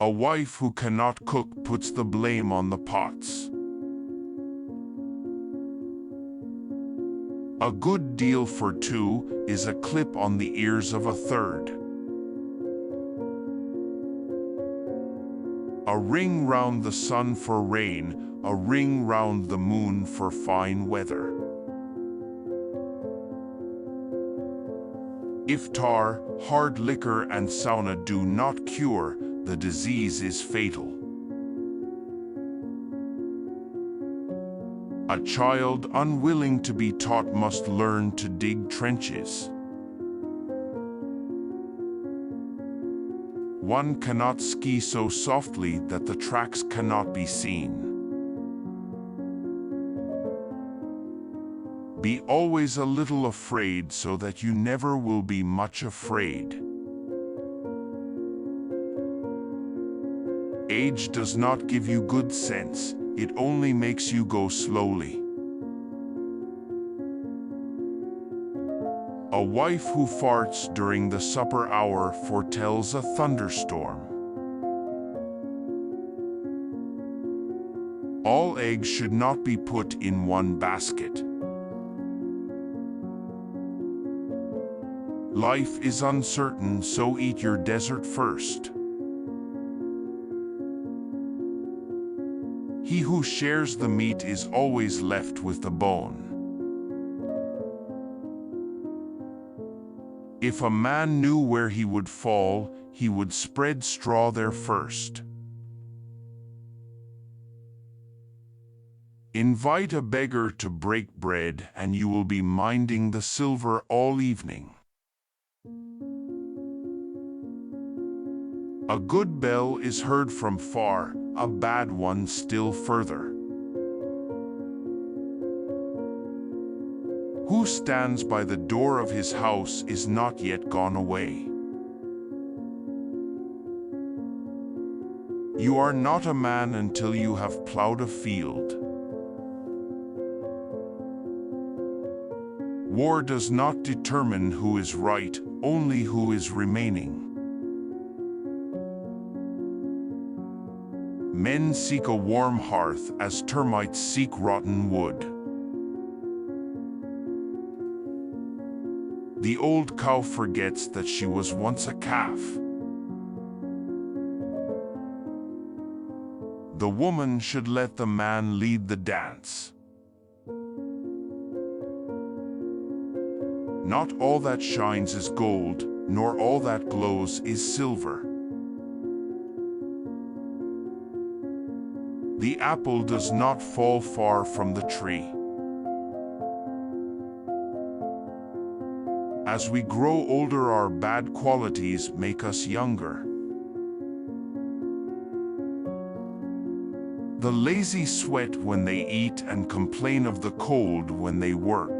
A wife who cannot cook puts the blame on the pots. A good deal for two is a clip on the ears of a third. A ring round the sun for rain, a ring round the moon for fine weather. If tar, hard liquor, and sauna do not cure, the disease is fatal. A child unwilling to be taught must learn to dig trenches. One cannot ski so softly that the tracks cannot be seen. Be always a little afraid so that you never will be much afraid. Age does not give you good sense, it only makes you go slowly. A wife who farts during the supper hour foretells a thunderstorm. All eggs should not be put in one basket. Life is uncertain, so eat your dessert first. He who shares the meat is always left with the bone. If a man knew where he would fall, he would spread straw there first. Invite a beggar to break bread, and you will be minding the silver all evening. A good bell is heard from far, a bad one still further. Who stands by the door of his house is not yet gone away. You are not a man until you have plowed a field. War does not determine who is right, only who is remaining. Men seek a warm hearth as termites seek rotten wood. The old cow forgets that she was once a calf. The woman should let the man lead the dance. Not all that shines is gold, nor all that glows is silver. The apple does not fall far from the tree. As we grow older, our bad qualities make us younger. The lazy sweat when they eat and complain of the cold when they work.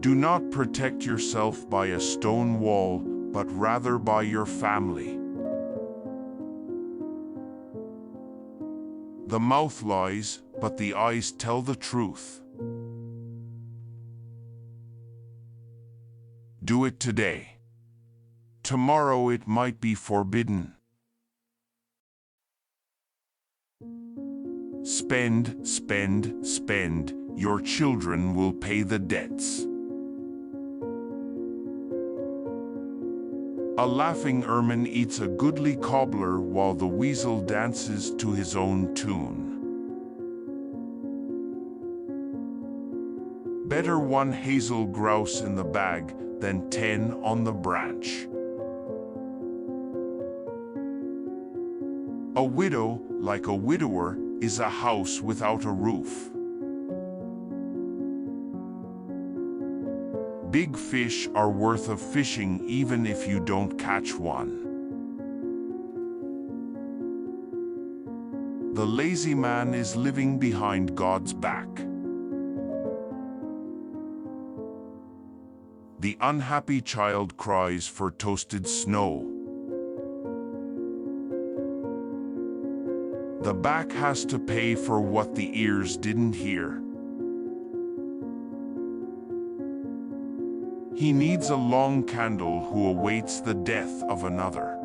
Do not protect yourself by a stone wall, but rather by your family. The mouth lies, but the eyes tell the truth. Do it today. Tomorrow it might be forbidden. Spend, spend, spend, your children will pay the debts. A laughing ermine eats a goodly cobbler while the weasel dances to his own tune. Better one hazel grouse in the bag than 10 on the branch. A widow, like a widower, is a house without a roof. Big fish are worth of fishing even if you don't catch one. The lazy man is living behind God's back. The unhappy child cries for toasted snow. The back has to pay for what the ears didn't hear. He needs a long candle who awaits the death of another.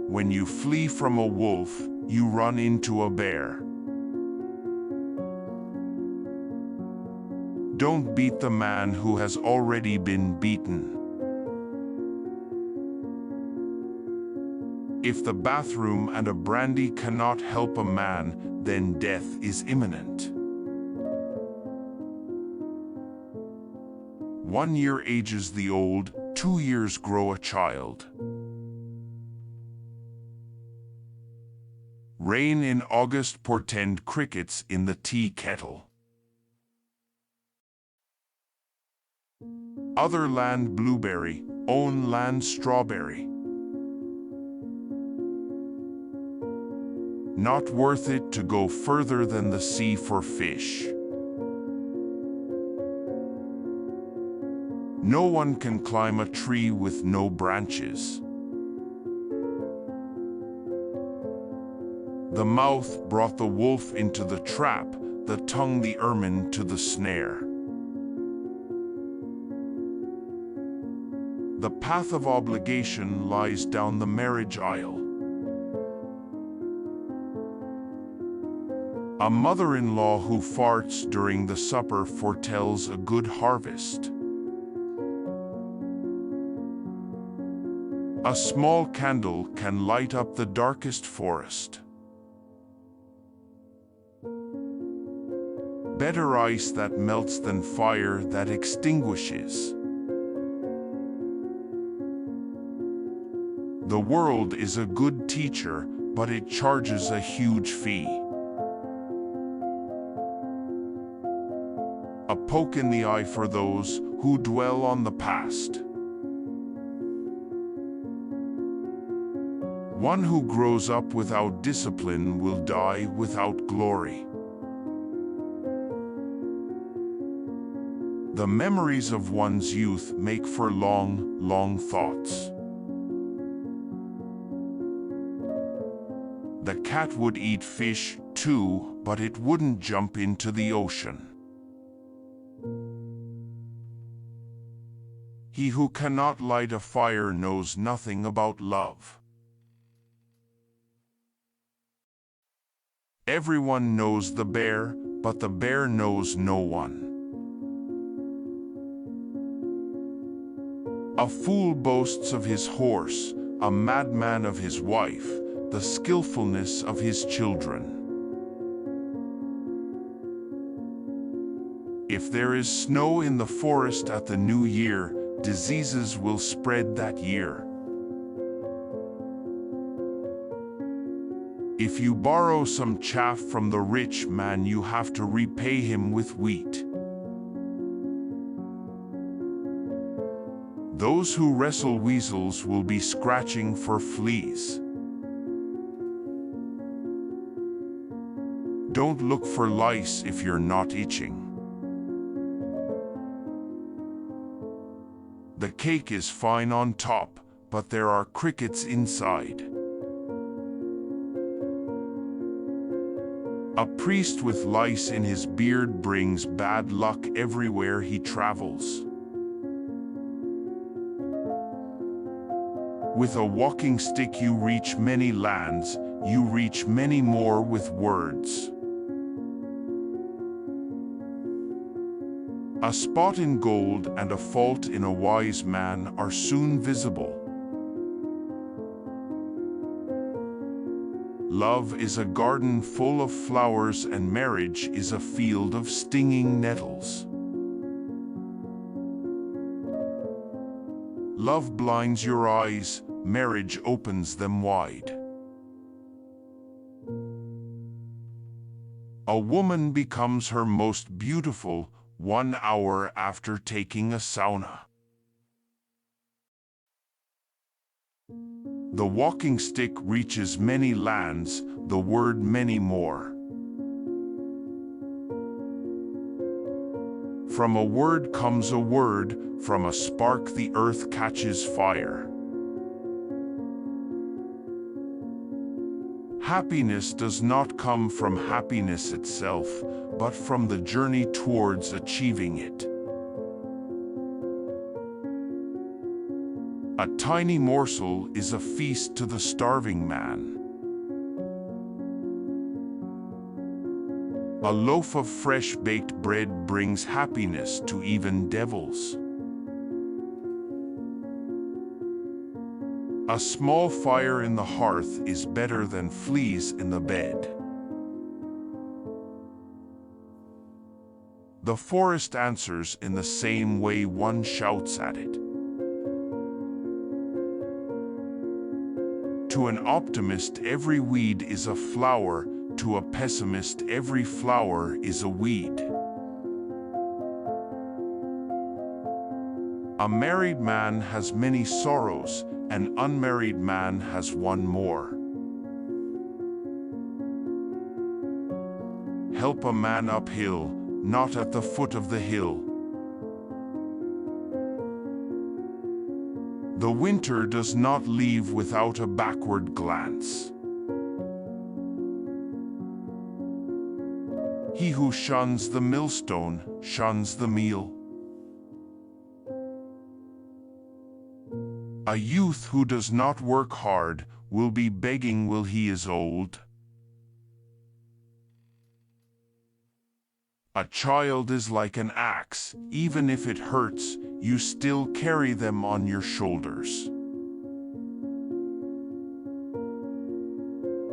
When you flee from a wolf, you run into a bear. Don't beat the man who has already been beaten. If the bathroom and a brandy cannot help a man, then death is imminent. 1 year ages the old, 2 years grow a child. Rain in August portend crickets in the tea kettle. Other land blueberry, own land strawberry. Not worth it to go further than the sea for fish. No one can climb a tree with no branches. The mouth brought the wolf into the trap, the tongue the ermine to the snare. The path of obligation lies down the marriage aisle. A mother-in-law who farts during the supper foretells a good harvest. A small candle can light up the darkest forest. Better ice that melts than fire that extinguishes. The world is a good teacher, but it charges a huge fee. A poke in the eye for those who dwell on the past. One who grows up without discipline will die without glory. The memories of one's youth make for long, long thoughts. The cat would eat fish too, but it wouldn't jump into the ocean. He who cannot light a fire knows nothing about love. Everyone knows the bear, but the bear knows no one. A fool boasts of his horse, a madman of his wife, the skillfulness of his children. If there is snow in the forest at the new year, diseases will spread that year. If you borrow some chaff from the rich man, you have to repay him with wheat. Those who wrestle weasels will be scratching for fleas. Don't look for lice if you're not itching. The cake is fine on top, but there are crickets inside. A priest with lice in his beard brings bad luck everywhere he travels. With a walking stick you reach many lands, you reach many more with words. A spot in gold and a fault in a wise man are soon visible. Love is a garden full of flowers and marriage is a field of stinging nettles. Love blinds your eyes, marriage opens them wide. A woman becomes her most beautiful 1 hour after taking a sauna. The walking stick reaches many lands, the word many more. From a word comes a word, from a spark the earth catches fire. Happiness does not come from happiness itself, but from the journey towards achieving it. A tiny morsel is a feast to the starving man. A loaf of fresh baked bread brings happiness to even devils. A small fire in the hearth is better than fleas in the bed. The forest answers in the same way one shouts at it. To an optimist, every weed is a flower. To a pessimist, every flower is a weed. A married man has many sorrows. An unmarried man has one more. Help a man uphill, not at the foot of the hill. The winter does not leave without a backward glance. He who shuns the millstone shuns the meal. A youth who does not work hard will be begging till he is old. A child is like an axe. Even if it hurts, you still carry them on your shoulders.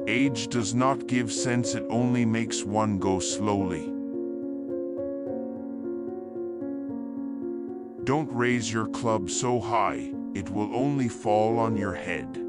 Age does not give sense, it only makes one go slowly. Don't raise your club so high, it will only fall on your head.